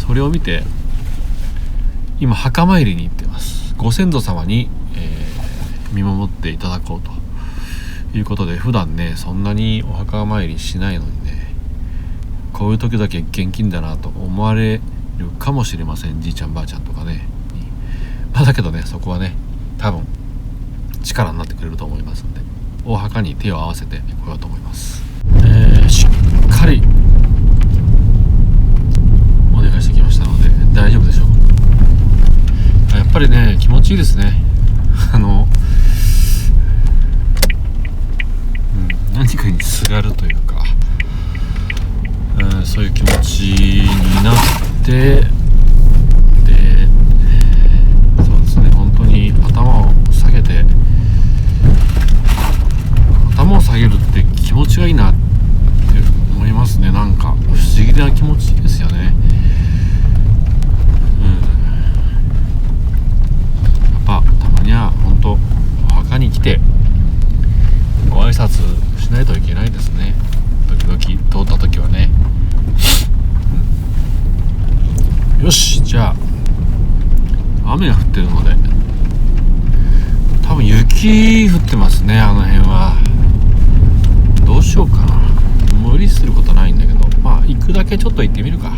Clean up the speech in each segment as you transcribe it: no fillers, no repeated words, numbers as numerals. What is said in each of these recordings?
それを見て今墓参りに行ってます。ご先祖様に、見守っていただこうということで、普段ねそんなにお墓参りしないのにね、こういう時だけ現金だなと思われるかもしれません。じいちゃんばあちゃんとかね、だけどね、そこはね多分力になってくれると思いますので、お墓に手を合わせてこようと思います。しっかりお願いしてきましたので大丈夫でしょうか。やっぱりね気持ちいいですね。何かにすがるというか、そういう気持ちになって、でそうですね、本当に頭を下げるって気持ちがいいなって思いますね。なんか不思議な気持ちですよね。やっぱたまには本当お墓に来てご挨拶しないといけないですね。時々通った時はね、よし、じゃあ雨が降ってるので、多分雪降ってますね、あの辺は。どうしようかな。無理することないんだけど、まあ行くだけちょっと行ってみるか。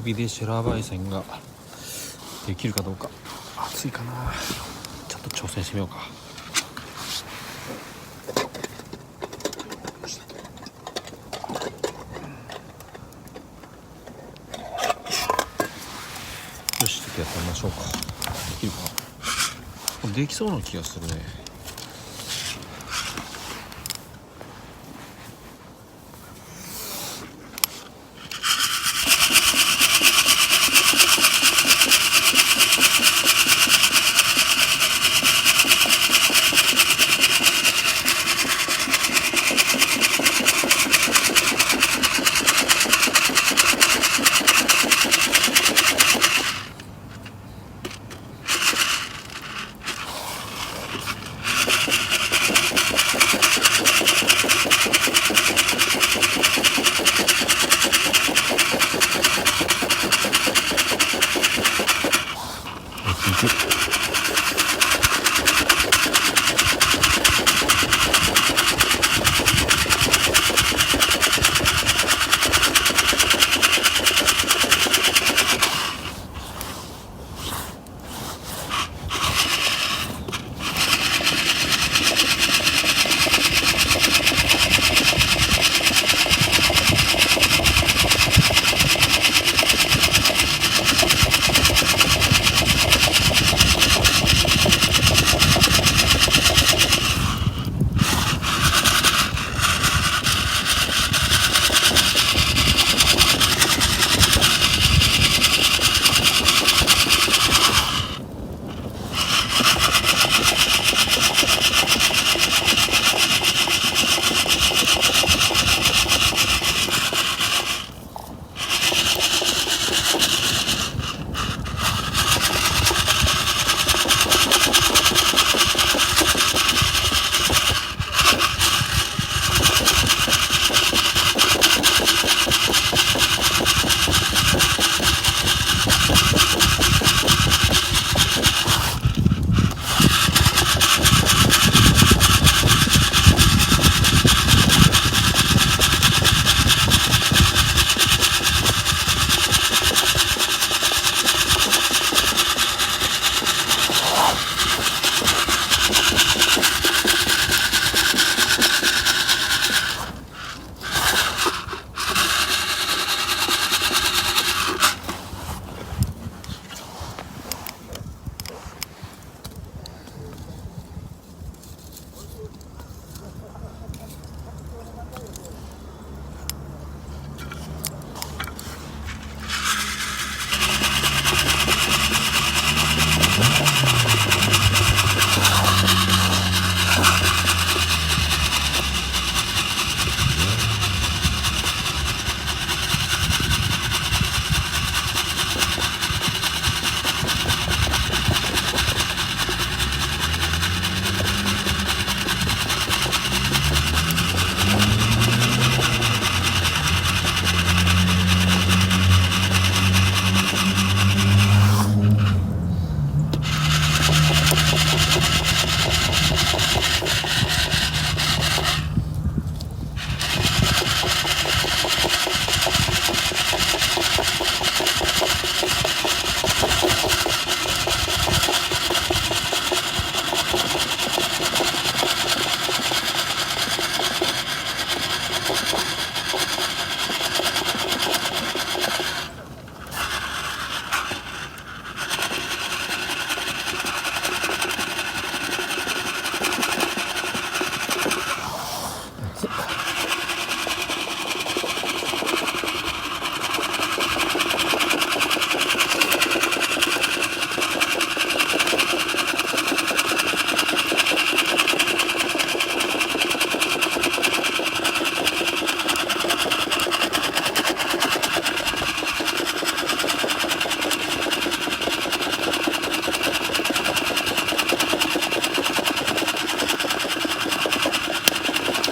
火でシェラー焙煎ができるかどうか。熱いかな。ちょっと挑戦してみようか。よし、ちょっとやってみましょうか。できるかな。できそうな気がするね。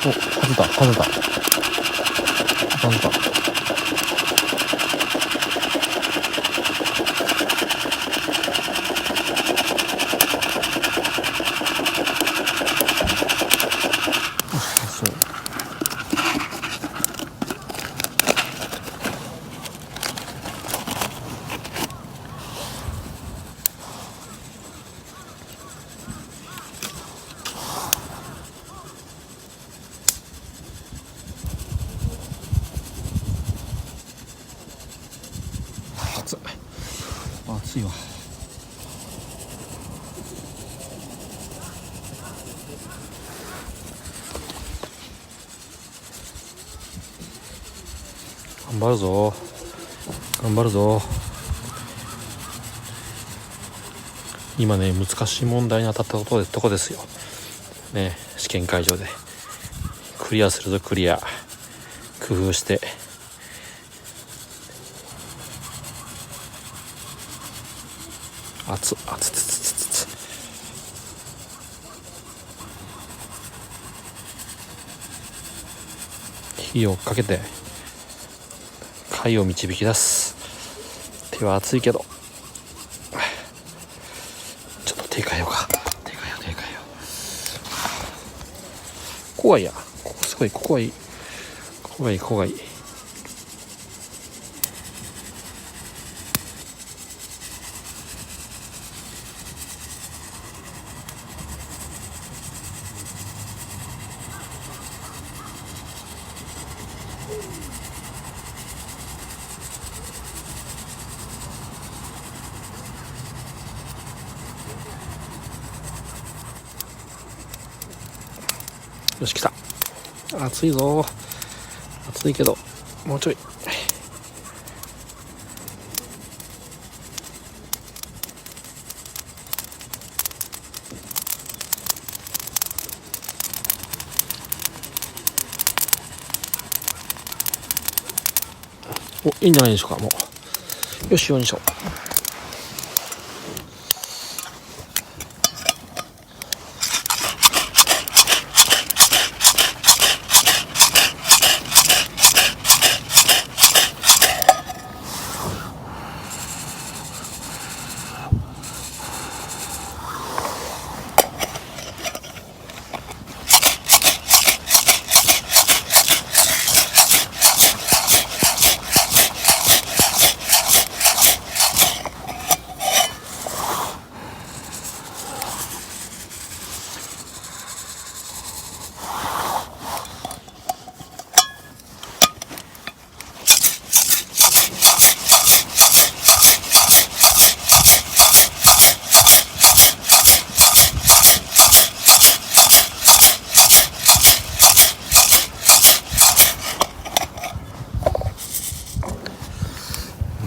お、外れた。そう。暑いわ。頑張るぞ頑張るぞ。今ね難しい問題に当たったとこですよね。試験会場でクリアするぞ。クリア工夫して熱っ熱っつつつつ。火をかけて貝を導き出す。手は熱いけどちょっと手変えようか。手変えよう。ここがいいや。ここすごい。ここがいい。ここがいい。ここがいい。よし来た。暑いぞ。暑いけどもうちょい。お、いいんじゃないでしょうか。もうよしよいしょ。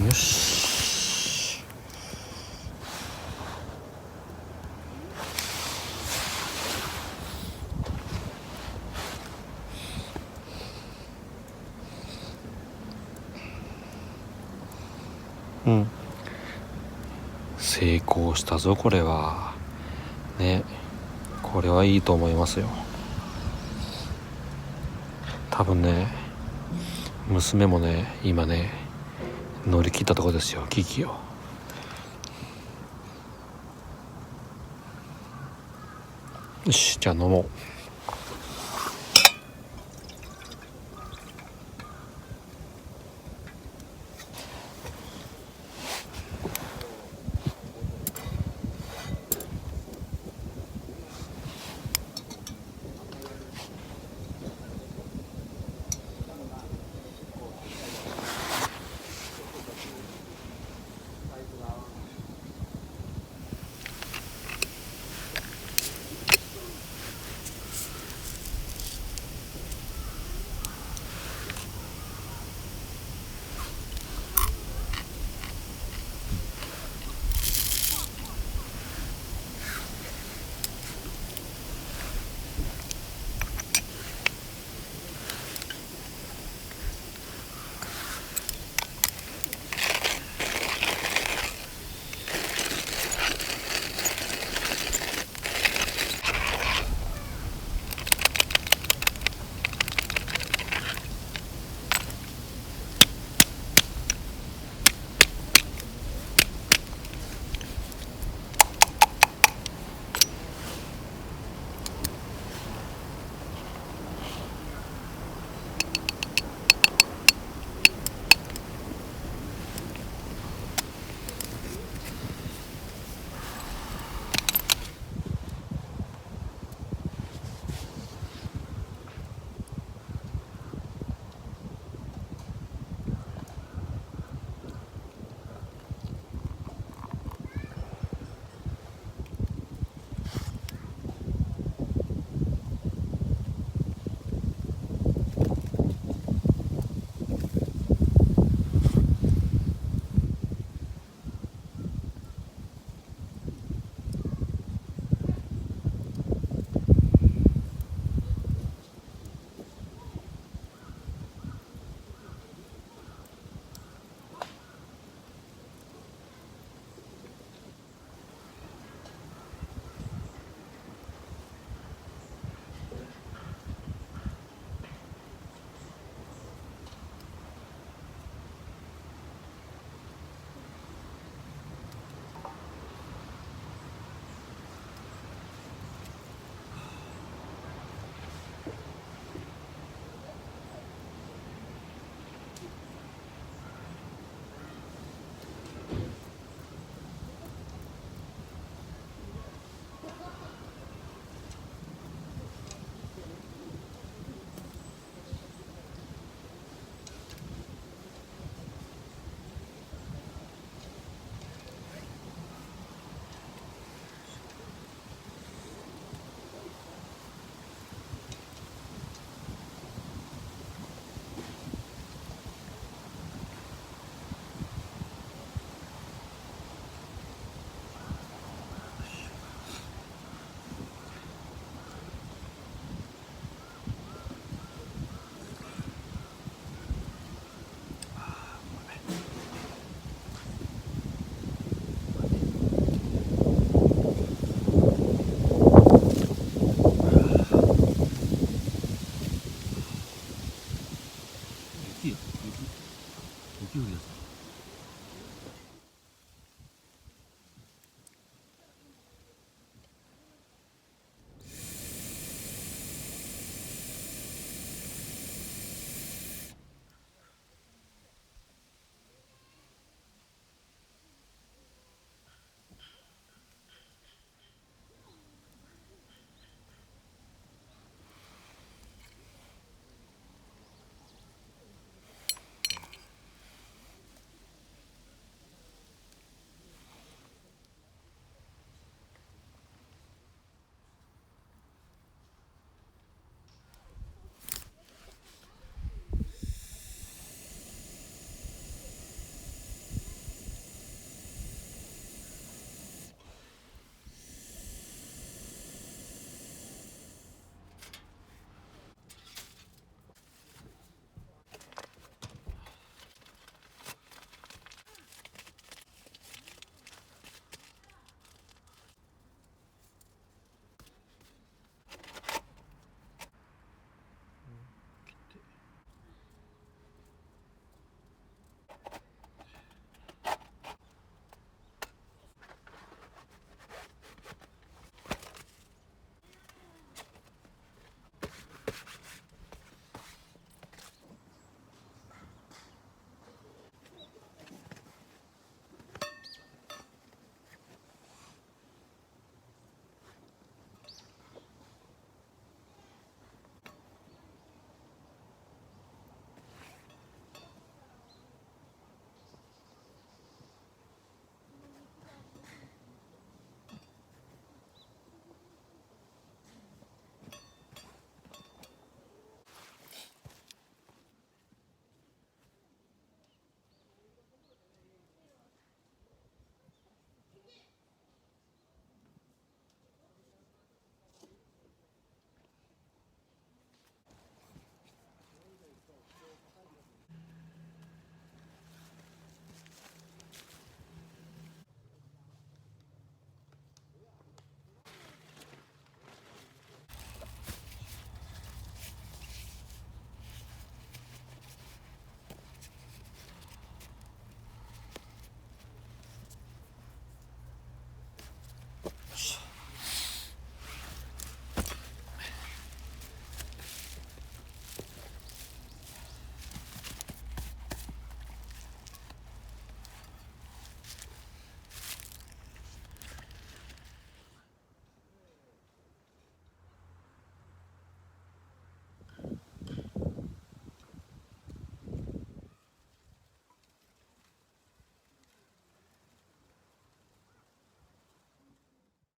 よし。うん。成功したぞこれは。ね。これはいいと思いますよ。多分ね、娘もね、今ね、乗り切ったとこですよ、危機を。よし、じゃあ飲もう。